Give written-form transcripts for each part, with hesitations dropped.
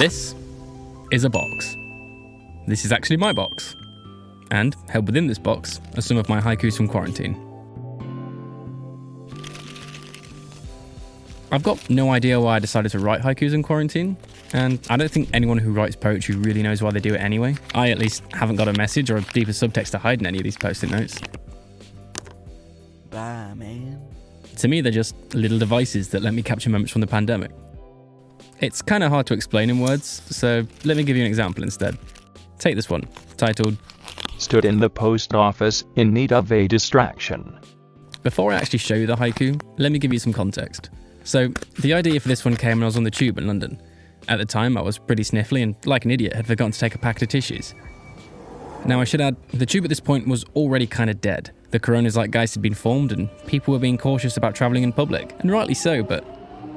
This is a box. This is actually my box. And held within this box are some of my haikus from quarantine. I've got no idea why I decided to write haikus in quarantine, and I don't think anyone who writes poetry really knows why they do it anyway. I at least haven't got a message or a deeper subtext to hide in any of these post-it notes. Bye, man. To me, they're just little devices that let me capture moments from the pandemic. It's kind of hard to explain in words, so let me give you an example instead. Take this one, titled, Stood in the post office in need of a distraction. Before I actually show you the haiku, let me give you some context. So, the idea for this one came when I was on the tube in London. At the time, I was pretty sniffly and, like an idiot, had forgotten to take a packet of tissues. Now, I should add, the tube at this point was already kind of dead. The corona zeitgeist had been formed and people were being cautious about travelling in public, and rightly so, but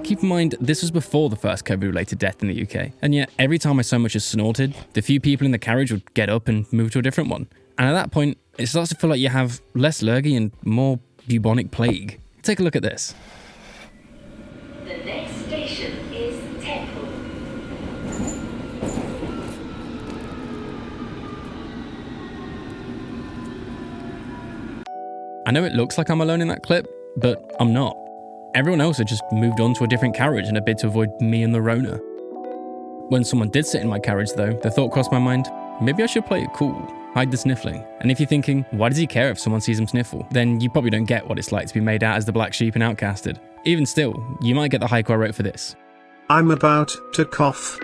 keep in mind, this was before the first COVID-related death in the UK. And yet, every time I so much as snorted, the few people in the carriage would get up and move to a different one. And at that point, it starts to feel like you have less lurgy and more bubonic plague. Take a look at this. The next station is Temple. I know it looks like I'm alone in that clip, but I'm not. Everyone else had just moved on to a different carriage in a bid to avoid me and the Rona. When someone did sit in my carriage though, the thought crossed my mind, maybe I should play it cool, hide the sniffling. And if you're thinking, why does he care if someone sees him sniffle? Then you probably don't get what it's like to be made out as the black sheep and outcasted. Even still, you might get the haiku I wrote for this. I'm about to cough.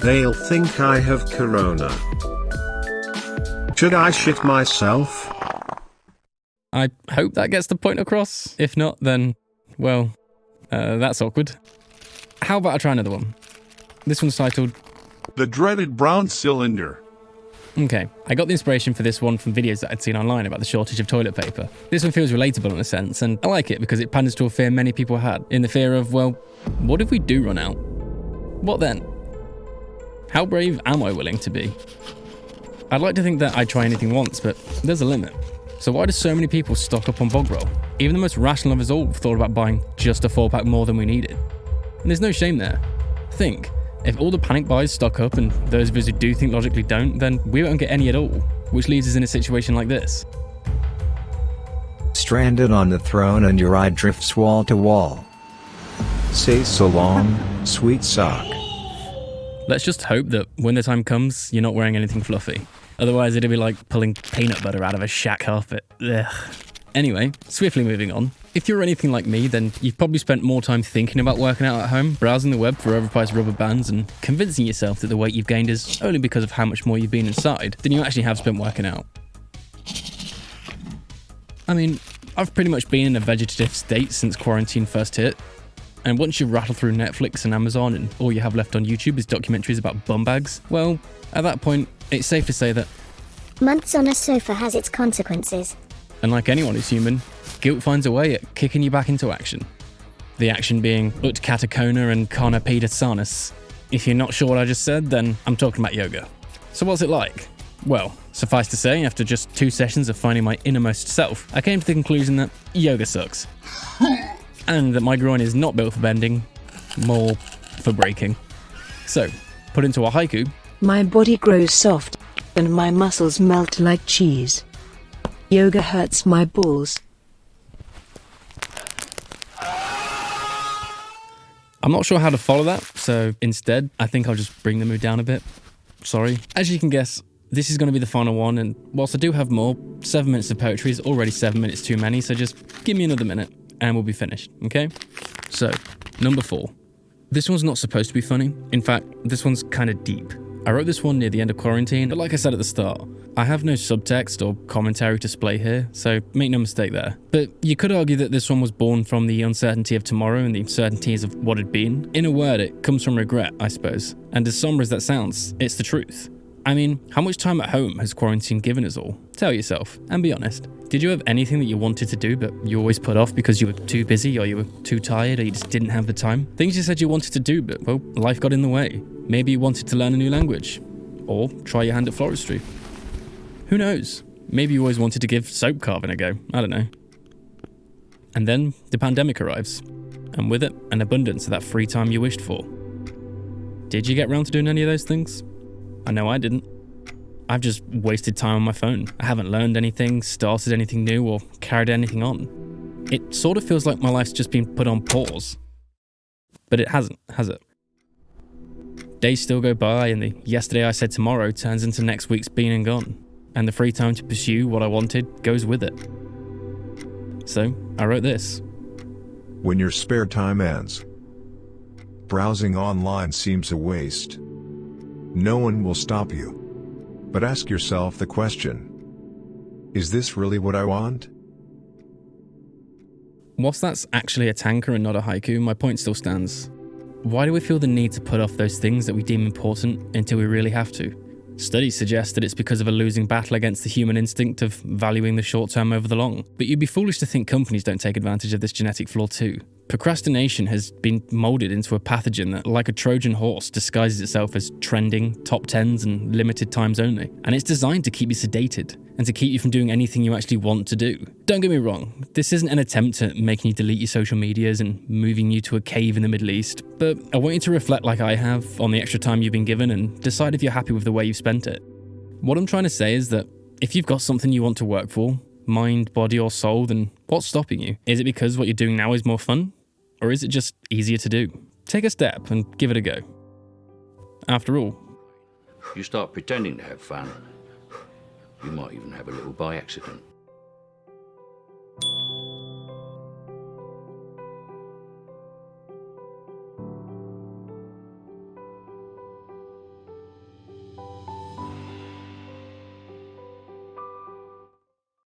They'll think I have corona. Should I shit myself? I hope that gets the point across. If not, then, well, that's awkward. How about I try another one? This one's titled, The Dreaded Brown Cylinder. Okay, I got the inspiration for this one from videos that I'd seen online about the shortage of toilet paper. This one feels relatable in a sense, and I like it because it panders to a fear many people had, in the fear of, well, what if we do run out? What then? How brave am I willing to be? I'd like to think that I'd try anything once, but there's a limit. So why do so many people stock up on bog roll? Even the most rational of us all thought about buying just a 4-pack more than we needed. And there's no shame there. Think. If all the panic buys stock up and those of us who do think logically don't, then we won't get any at all, which leaves us in a situation like this. Stranded on the throne and your eye drifts wall to wall. Say so long, sweet sock. Let's just hope that when the time comes, you're not wearing anything fluffy. Otherwise it'd be like pulling peanut butter out of a shack carpet. Ugh. Anyway, swiftly moving on. If you're anything like me, then you've probably spent more time thinking about working out at home, browsing the web for overpriced rubber bands, and convincing yourself that the weight you've gained is only because of how much more you've been inside than you actually have spent working out. I mean, I've pretty much been in a vegetative state since quarantine first hit, and once you rattle through Netflix and Amazon and all you have left on YouTube is documentaries about bum bags, well, at that point, it's safe to say that months on a sofa has its consequences. And like anyone who's human, guilt finds a way at kicking you back into action. The action being ut katakona and kana pita sanus. If you're not sure what I just said, then I'm talking about yoga. So what's it like? Well, suffice to say, after just 2 sessions of finding my innermost self, I came to the conclusion that yoga sucks. And that my groin is not built for bending, more for breaking. So, put into a haiku. My body grows soft, and my muscles melt like cheese. Yoga hurts my balls. I'm not sure how to follow that, so instead, I think I'll just bring the mood down a bit. Sorry. As you can guess, this is going to be the final one, and whilst I do have more, 7 minutes of poetry is already 7 minutes too many, so just give me another minute, and we'll be finished, okay? So, number 4. This one's not supposed to be funny. In fact, this one's kind of deep. I wrote this one near the end of quarantine, but like I said at the start, I have no subtext or commentary to splay here, so make no mistake there. But you could argue that this one was born from the uncertainty of tomorrow and the certainties of what had been. In a word, it comes from regret, I suppose. And as somber as that sounds, it's the truth. I mean, how much time at home has quarantine given us all? Tell yourself, and be honest. Did you have anything that you wanted to do but you always put off because you were too busy or you were too tired or you just didn't have the time? Things you said you wanted to do but, well, life got in the way. Maybe you wanted to learn a new language. Or try your hand at floristry. Who knows? Maybe you always wanted to give soap carving a go. I don't know. And then the pandemic arrives. And with it, an abundance of that free time you wished for. Did you get round to doing any of those things? I know I didn't. I've just wasted time on my phone. I haven't learned anything, started anything new, or carried anything on. It sort of feels like my life's just been put on pause. But it hasn't, has it? Days still go by, and the yesterday I said tomorrow turns into next week's been and gone, and the free time to pursue what I wanted goes with it. So, I wrote this. When your spare time ends, browsing online seems a waste. No one will stop you. But ask yourself the question, is this really what I want? Whilst that's actually a tanker and not a haiku, my point still stands. Why do we feel the need to put off those things that we deem important until we really have to? Studies suggest that it's because of a losing battle against the human instinct of valuing the short term over the long. But you'd be foolish to think companies don't take advantage of this genetic flaw too. Procrastination has been moulded into a pathogen that, like a Trojan horse, disguises itself as trending, top tens, and limited times only. And it's designed to keep you sedated and to keep you from doing anything you actually want to do. Don't get me wrong, this isn't an attempt at making you delete your social medias and moving you to a cave in the Middle East, but I want you to reflect like I have on the extra time you've been given and decide if you're happy with the way you've spent it. What I'm trying to say is that if you've got something you want to work for, mind, body, or soul, then what's stopping you? Is it because what you're doing now is more fun? Or is it just easier to do? Take a step and give it a go. After all, You start pretending to have fun, you might even have a little by accident.